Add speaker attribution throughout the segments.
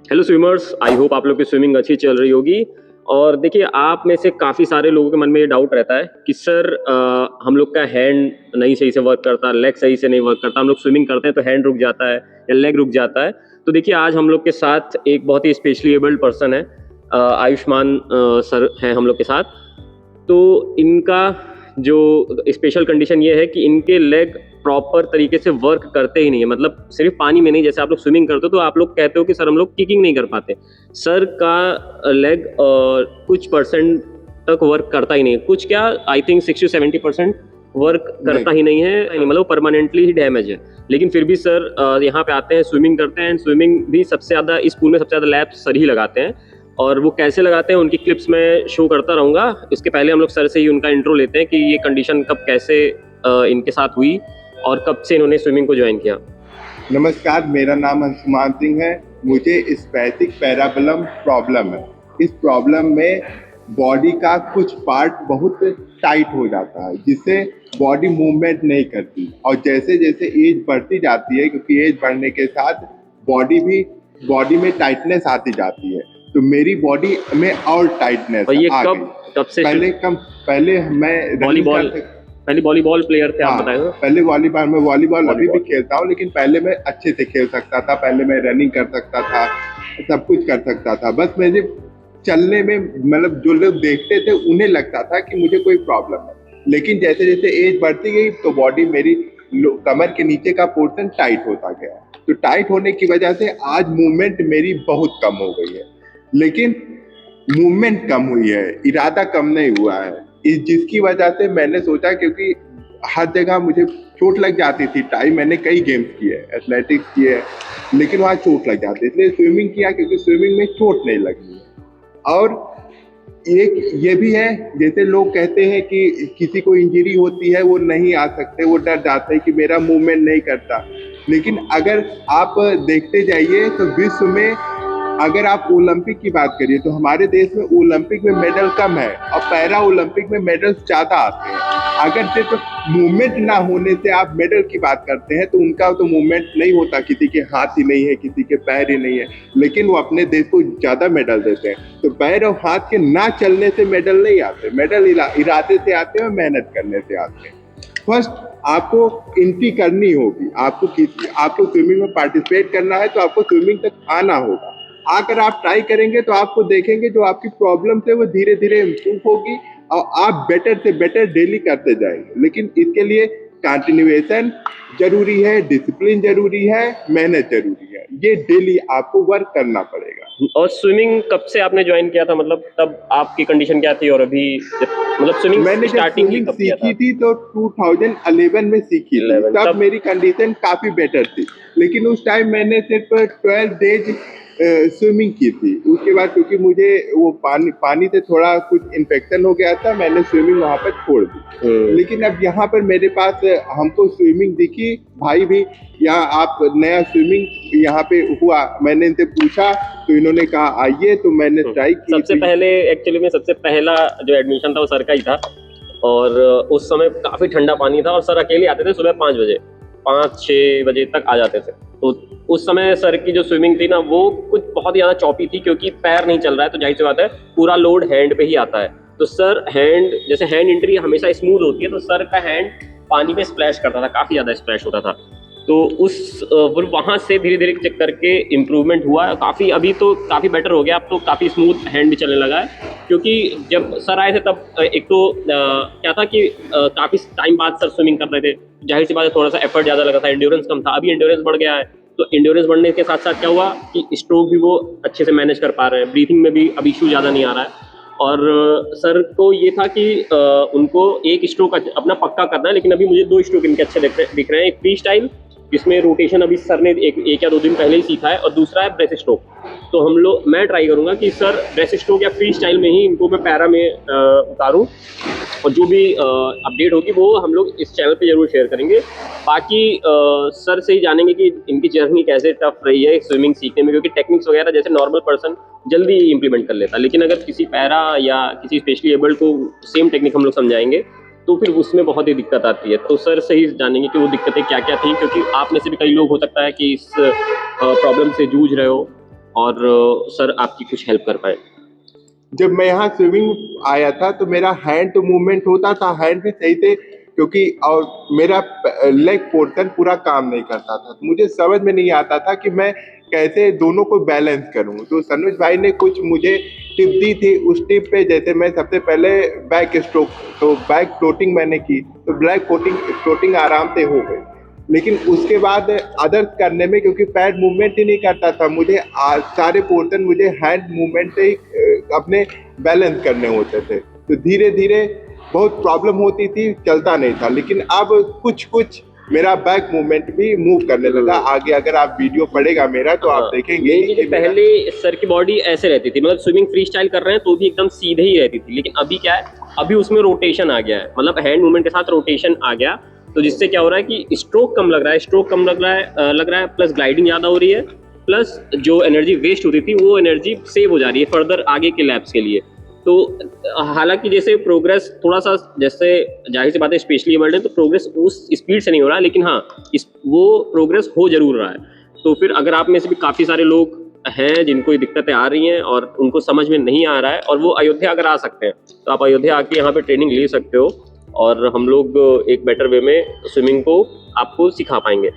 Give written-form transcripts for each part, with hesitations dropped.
Speaker 1: Hello swimmers, I hope आप लोग की स्विमिंग अच्छी चल रही होगी। और देखिए, आप में से काफ़ी सारे लोगों के मन में ये डाउट रहता है कि सर हम लोग का हैंड नहीं सही से वर्क करता, लेग सही से नहीं वर्क करता। हम लोग स्विमिंग करते हैं तो हैंड रुक जाता है या लेग रुक जाता है। तो देखिए, आज हम लोग के साथ एक बहुत ही स्पेशली एबल्ड पर्सन है, आयुष्मान सर हैं हम लोग के साथ। तो इनका जो स्पेशल कंडीशन ये है कि इनके लेग प्रॉपर तरीके से वर्क करते ही नहीं है। मतलब सिर्फ पानी में नहीं, जैसे आप लोग स्विमिंग करते हो तो आप लोग कहते हो कि सर हम लोग किकिंग नहीं कर पाते। सर का लेग कुछ परसेंट तक वर्क करता ही नहीं है, कुछ क्या आई थिंक 60-70% वर्क करता ही नहीं है, मतलब परमानेंटली ही डैमेज है। लेकिन फिर भी सर यहाँ पे आते हैं, स्विमिंग करते हैं। स्विमिंग भी सबसे ज़्यादा इस पूल में सबसे ज़्यादा लैप्स सर ही लगाते हैं। और वो कैसे लगाते हैं उनकी क्लिप्स में शो करता रहूँगा। इसके पहले हम लोग सर से ही उनका इंट्रो लेते हैं कि ये कंडीशन कब कैसे इनके साथ हुई और कब से इन्होंने स्विमिंग को ज्वाइन किया।
Speaker 2: नमस्कार, मेरा नाम अंशुमान सिंह है। मुझे स्पैस्टिक पैराबलम प्रॉब्लम है। इस प्रॉब्लम में बॉडी का कुछ पार्ट बहुत टाइट हो जाता है, जिससे बॉडी मूवमेंट नहीं करती। और जैसे जैसे एज बढ़ती जाती है, क्योंकि एज बढ़ने के साथ बॉडी में टाइटनेस आती जाती है, तो मेरी बॉडी में और टाइटनेस आ गई।
Speaker 1: कब से?
Speaker 2: पहले मैं
Speaker 1: वॉलीबॉल प्लेयर थे आप बताएं।
Speaker 2: पहले मैं वॉलीबॉल अभी भी खेलता हूँ, लेकिन पहले मैं अच्छे से खेल सकता था। पहले मैं रनिंग कर सकता था, सब कुछ कर सकता था। बस मुझे चलने में, मतलब जो लोग देखते थे उन्हें लगता था कि मुझे कोई प्रॉब्लम है। लेकिन जैसे जैसे एज बढ़ती गई तो बॉडी मेरी कमर के नीचे का पोर्शन टाइट होता गया। तो टाइट होने की वजह से आज मूवमेंट मेरी बहुत कम हो गई है। लेकिन मूवमेंट कम हुई है, इरादा कम नहीं हुआ है। जिसकी वजह से मैंने सोचा, क्योंकि हर जगह मुझे चोट लग जाती थी। मैंने कई गेम्स किए, एथलेटिक्स किए, लेकिन वहाँ चोट लग जाती, इसलिए स्विमिंग किया, क्योंकि स्विमिंग में चोट नहीं लगी। और एक ये भी है, जैसे लोग कहते हैं कि किसी को इंजरी होती है वो नहीं आ सकते, वो डर जाते हैं कि मेरा मूवमेंट नहीं करता। लेकिन अगर आप देखते जाइए तो विश्व में, अगर आप ओलंपिक की बात करिए तो हमारे देश में ओलंपिक में मेडल कम है और पैरा ओलंपिक में मेडल्स ज़्यादा आते हैं। अगर सिर्फ मूवमेंट ना होने से आप मेडल की बात करते हैं तो उनका तो मूवमेंट नहीं होता, किसी के हाथ ही नहीं है, किसी के पैर ही नहीं है, लेकिन वो अपने देश को ज़्यादा मेडल देते हैं। तो पैर और हाथ के ना चलने से मेडल नहीं आते, मेडल इरादे से आते हैं और मेहनत करने से आते हैं। फर्स्ट आपको एंट्री करनी होगी, आपको स्विमिंग में पार्टिसिपेट करना है तो आपको स्विमिंग तक आना होगा। अगर आप ट्राई करेंगे तो आपको देखेंगे जो आपकी प्रॉब्लम है वो धीरे धीरे इम्प्रूव होगी और आप बेटर से बेटर डेली करते जाएंगे। लेकिन इसके लिए कंटिन्यूएशन जरूरी है, डिसिप्लिन जरूरी है, मेहनत जरूरी है। ये डेली आपको वर्क करना पड़ेगा।
Speaker 1: और स्विमिंग कब से आपने ज्वाइन किया था? मतलब तब आपकी कंडीशन क्या थी और अभी, मतलब स्विमिंग
Speaker 2: मैंने
Speaker 1: स्टार्टिंग
Speaker 2: सीखी थी तो 2011 में सीखी थी। तब मेरी कंडीशन काफी बेटर थी, लेकिन उस टाइम मैंने सिर्फ 12 डेज स्विमिंग की थी। उसके बाद क्योंकि मुझे वो पानी से थोड़ा कुछ इन्फेक्शन हो गया था, मैंने स्विमिंग वहाँ पर छोड़ दी। लेकिन अब यहाँ पर मेरे पास हमको स्विमिंग दिखी, भाई भी यहाँ आप नया स्विमिंग यहाँ पे हुआ, मैंने इनसे पूछा तो इन्होंने कहा आइए, तो मैंने ट्राई की।
Speaker 1: सबसे पहले एक्चुअली में सबसे पहला जो एडमिशन था वो सर का ही था। और उस समय काफ़ी ठंडा पानी था और सर अकेले आते थे सुबह 5 बजे, 5-6 बजे तक आ जाते थे। तो उस समय सर की जो स्विमिंग थी ना, वो कुछ बहुत ही ज़्यादा चौपी थी, क्योंकि पैर नहीं चल रहा है तो जाहिर सी बात है पूरा लोड हैंड पे ही आता है। तो सर जैसे हैंड एंट्री हमेशा स्मूथ होती है, तो सर का हैंड पानी में स्प्लैश करता था, काफ़ी ज़्यादा स्प्लैश होता था। तो वहाँ से धीरे धीरे चेक करके इम्प्रूवमेंट हुआ काफ़ी। अभी तो काफ़ी बेटर हो गया, अब तो काफ़ी स्मूथ हैंड भी चलने लगा है। क्योंकि जब सर आए थे तब एक तो क्या था कि काफ़ी टाइम बाद सर स्विमिंग कर रहे थे, जाहिर सी बात है थोड़ा सा एफर्ट ज़्यादा लगा था, एंड्योरेंस कम था। अभी एंड्योरेंस बढ़ गया है, तो एंड्योरेंस बढ़ने के साथ साथ क्या हुआ कि स्ट्रोक भी वो अच्छे से मैनेज कर पा रहे हैं, ब्रीथिंग में भी अब इशू ज़्यादा नहीं आ रहा है। और सर को ये था कि उनको एक स्ट्रोक अपना पक्का करना है, लेकिन अभी मुझे 2 स्ट्रोक इनके अच्छे दिख रहे हैं। एक फ्री स्टाइल, जिसमें रोटेशन अभी सर ने एक या 2 दिन पहले ही सीखा है, और दूसरा है ब्रेस्ट स्ट्रोक। तो मैं ट्राई करूंगा कि सर ब्रेस्ट स्ट्रोक या फ्री स्टाइल में ही इनको मैं पैरा में उतारूं, और जो भी अपडेट होगी वो हम लोग इस चैनल पे जरूर शेयर करेंगे। बाकी सर से ही जानेंगे कि इनकी जर्नी कैसे टफ रही है स्विमिंग सीखने में, क्योंकि टेक्निक्स वगैरह जैसे नॉर्मल पर्सन जल्दी इंप्लीमेंट कर लेता है, लेकिन अगर किसी पैरा या किसी स्पेशली एबल्ड को सेम टेक्निक हम लोग समझाएंगे तो फिर उसमें बहुत ही दिक्कत आती है। तो सर से ही जानेंगे कि वो दिक्कतें क्या क्या थी, क्योंकि आप में से भी कई लोग हो सकता है कि इस प्रॉब्लम से जूझ रहे हो और सर आपकी कुछ हेल्प कर पाए।
Speaker 2: जब मैं यहाँ स्विमिंग आया था तो मेरा हैंड तो मूवमेंट होता था, हैंड भी सही थे, क्योंकि और मेरा लेग पोर्शन पूरा काम नहीं करता था। मुझे समझ में नहीं आता था कि मैं कैसे दोनों को बैलेंस करूं। तो सनुज भाई ने कुछ मुझे टिप दी थी। उस टिप पे जैसे मैं सबसे पहले बैक स्ट्रोक, तो बैक फ्लोटिंग मैंने की, तो बैक फ्लोटिंग आराम से हो गई। लेकिन उसके बाद अदर्स करने में, क्योंकि पैर मूवमेंट ही नहीं करता था, मुझे सारे पोर्शन मुझे हैंड मूवमेंट से ही अपने बैलेंस करने होते थे। तो धीरे धीरे बहुत प्रॉब्लम होती थी, चलता नहीं था। लेकिन अब कुछ मेरा बैक मूवमेंट भी मूव करने लगा। आगे अगर आप वीडियो पड़ेगा मेरा तो आप देखेंगे
Speaker 1: कि पहले सर की बॉडी ऐसे रहती थी, मतलब स्विमिंग फ्री स्टाइल कर रहे हैं तो भी एकदम सीधे ही रहती थी। लेकिन अभी क्या है, अभी उसमें रोटेशन आ गया है, मतलब हैंड मूवमेंट के साथ रोटेशन आ गया। तो जिससे क्या हो रहा है कि स्ट्रोक कम लग रहा है, प्लस ग्लाइडिंग ज़्यादा हो रही है, प्लस जो एनर्जी वेस्ट होती थी वो एनर्जी सेव हो जा रही है फर्दर आगे के लैप्स के लिए। तो हालांकि जैसे प्रोग्रेस थोड़ा सा, जैसे जाहिर सी बात है स्पेशली वर्ल्ड है तो प्रोग्रेस उस स्पीड से नहीं हो रहा है, लेकिन हाँ वो प्रोग्रेस हो जरूर रहा है। तो फिर अगर आप में से भी काफ़ी सारे लोग हैं जिनको ये दिक्कतें आ रही हैं और उनको समझ में नहीं आ रहा है और वो अयोध्या अगर आ सकते हैं तो आप अयोध्या आके यहाँ पे ट्रेनिंग ले सकते हो और हम लोग एक बेटर वे में स्विमिंग को आपको सिखा पाएंगे।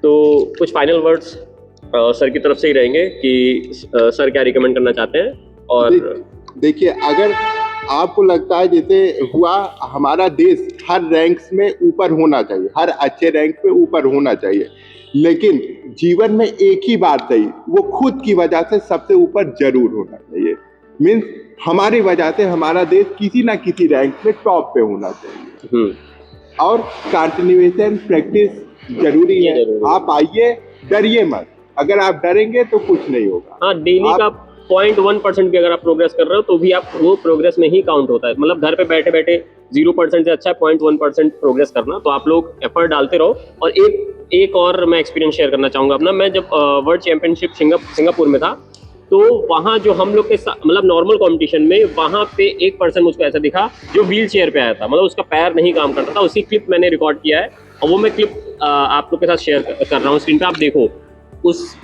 Speaker 1: तो कुछ फाइनल वर्ड्स सर की तरफ से ही रहेंगे कि सर क्या रिकमेंड करना चाहते हैं। और
Speaker 2: देखिए, अगर आपको लगता है जैसे हुआ, हमारा देश हर रैंक्स में ऊपर होना चाहिए, हर अच्छे रैंक पे ऊपर होना चाहिए, लेकिन जीवन में एक ही बात सही, वो खुद की वजह से सबसे ऊपर जरूर होना चाहिए। मीन्स हमारी वजह से हमारा देश किसी ना किसी रैंक में टॉप पे होना चाहिए। और कंटिन्यूएशन प्रैक्टिस जरूरी है। आप आइए, डरिए मत। अगर आप डरेंगे तो कुछ नहीं होगा।
Speaker 1: हाँ, डेली का 0.1% भी अगर आप प्रोग्रेस कर रहे हो तो भी आप वो प्रोग्रेस में ही काउंट होता है। मतलब घर पे बैठे बैठे 0% से अच्छा है 0.1% प्रोग्रेस करना। तो आप लोग एफर्ट डालते रहो। और एक और मैं एक्सपीरियंस शेयर करना चाहूँगा अपना। मैं जब वर्ल्ड चैंपियनशिप सिंगापुर में था तो वहाँ जो हम लोग के मतलब नॉर्मल कॉम्पिटिशन में वहाँ पे एक पर्सन मुझको ऐसा दिखा जो व्हील चेयर पे आया था, मतलब उसका पैर नहीं काम करता था। उसी क्लिप मैंने रिकॉर्ड किया है और वो मैं क्लिप आप लोग के साथ शेयर कर रहा हूँ स्क्रीन पे। आप देखो उस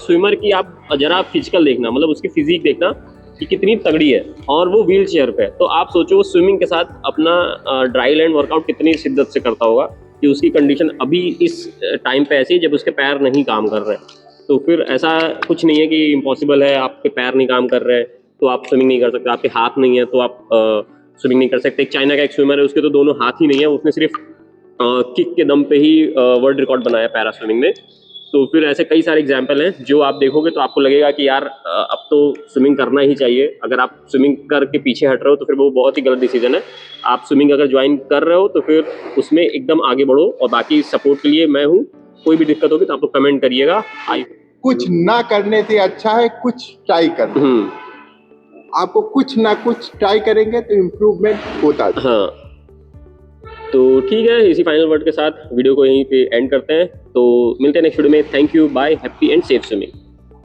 Speaker 1: स्विमर की आप जरा फिजिकल देखना, मतलब उसकी फिजिक देखना कि कितनी तगड़ी है और वो व्हील चेयर पे है। तो आप सोचो वो स्विमिंग के साथ अपना ड्राई लैंड वर्कआउट कितनी शिद्दत से करता होगा कि उसकी कंडीशन अभी इस टाइम पे ऐसी है जब उसके पैर नहीं काम कर रहे हैं। तो फिर ऐसा कुछ नहीं है कि इम्पॉसिबल है, आपके पैर नहीं काम कर रहे हैं तो आप स्विमिंग नहीं कर सकते, आपके हाथ नहीं है तो आप स्विमिंग नहीं कर सकते। एक चाइना का एक स्विमर है, उसके तो दोनों हाथ ही नहीं है, उसने सिर्फ किक के दम पे ही वर्ल्ड रिकॉर्ड बनाया पैरा स्विमिंग में। तो फिर ऐसे कई सारे एग्जाम्पल हैं जो आप देखोगे तो आपको लगेगा कि यार अब तो स्विमिंग करना ही चाहिए। अगर आप स्विमिंग करके पीछे हट रहे हो तो फिर वो बहुत ही गलत डिसीजन है। आप स्विमिंग अगर ज्वाइन कर रहे हो तो फिर उसमें एकदम आगे बढ़ो। और बाकी सपोर्ट के लिए मैं हूँ, कोई भी दिक्कत होगी तो आप लोग कमेंट करिएगा।
Speaker 2: कुछ ना करने से अच्छा है कुछ ट्राई करना। आपको कुछ ना कुछ ट्राई करेंगे तो इम्प्रूवमेंट होता है।
Speaker 1: हाँ, तो ठीक है, इसी फाइनल वर्ड के साथ वीडियो को यहीं पे एंड करते हैं। तो मिलते हैं नेक्स्ट वीडियो में। Thank you, bye, happy and safe swimming.